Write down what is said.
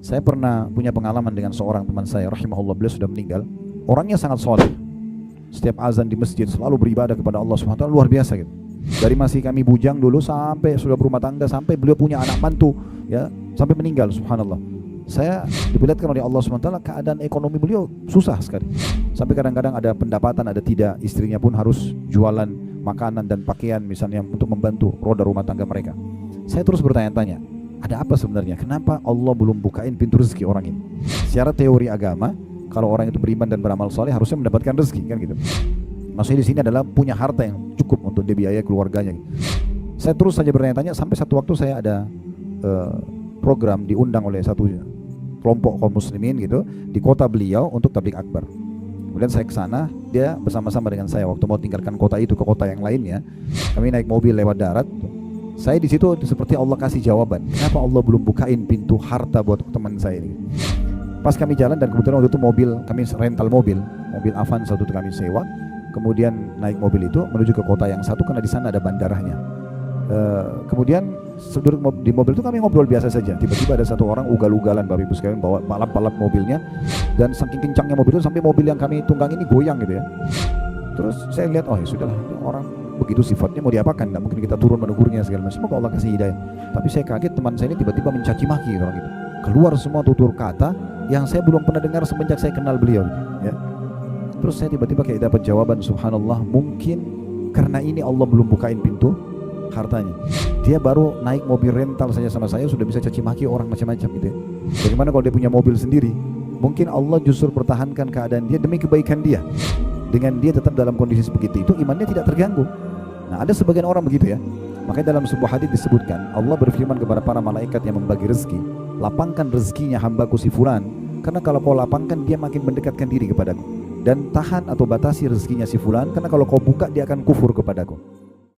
Saya pernah punya pengalaman dengan seorang teman saya, rahimahullah, beliau sudah meninggal. Orangnya sangat soleh. Setiap azan di masjid selalu beribadah kepada Allah SWT, luar biasa gitu. Dari masih kami bujang dulu sampai sudah berumah tangga, sampai beliau punya anak mantu, ya, sampai meninggal, subhanallah. Saya diperlihatkan oleh Allah SWT keadaan ekonomi beliau susah sekali. Sampai kadang-kadang ada pendapatan, ada tidak, istrinya pun harus jualan makanan dan pakaian misalnya untuk membantu roda rumah tangga mereka. Saya terus bertanya-tanya, ada apa sebenarnya? Kenapa Allah belum bukain pintu rezeki orang ini? Secara teori agama, kalau orang itu beriman dan beramal soleh harusnya mendapatkan rezeki, kan gitu. Maksudnya di sini adalah punya harta yang cukup untuk dibiayai keluarganya. Saya terus saja bertanya-tanya sampai satu waktu saya ada program diundang oleh satu kelompok kaum muslimin gitu di kota beliau untuk tabligh akbar. Kemudian saya ke sana, dia bersama-sama dengan saya waktu mau tinggalkan kota itu ke kota yang lainnya. Kami naik mobil lewat darat. Saya di situ seperti Allah kasih jawaban. Kenapa Allah belum bukain pintu harta buat teman saya ini? Pas kami jalan dan kebetulan waktu itu mobil kami rental mobil Avanza itu kami sewa. Kemudian naik mobil itu menuju ke kota yang satu karena di sana ada bandaranya. Kemudian duduk di mobil itu kami ngobrol biasa saja. Tiba-tiba ada satu orang ugal-ugalan, Bapak Ibu sekalian, bawa balap-balap mobilnya, dan saking kencangnya mobil itu sampai mobil yang kami tunggang ini goyang gitu ya. Terus saya lihat, oh ya sudahlah, orang begitu sifatnya mau diapakan, tidak mungkin kita turun menegurnya segala macam. Semoga Allah kasih hidayah. Tapi saya kaget, teman saya ini tiba-tiba mencaci maki orang itu. Keluar semua tutur kata yang saya belum pernah dengar semenjak saya kenal beliau gitu, ya. Terus saya tiba-tiba kayak dapat jawaban, subhanallah, mungkin karena ini Allah belum bukain pintu hartanya. Dia baru naik mobil rental saja sama saya sudah bisa caci maki orang macam-macam gitu ya. Bagaimana kalau dia punya mobil sendiri? Mungkin Allah justru pertahankan keadaan dia demi kebaikan dia. Dengan dia tetap dalam kondisi seperti itu, imannya tidak terganggu. Nah, ada sebagian orang begitu ya. Makanya dalam sebuah hadis disebutkan, Allah berfirman kepada para malaikat yang membagi rezeki, lapangkan rezekinya hambaku si fulan, karena kalau kau lapangkan dia makin mendekatkan diri kepadaku. Dan tahan atau batasi rezekinya si fulan, karena kalau kau buka dia akan kufur kepadaku.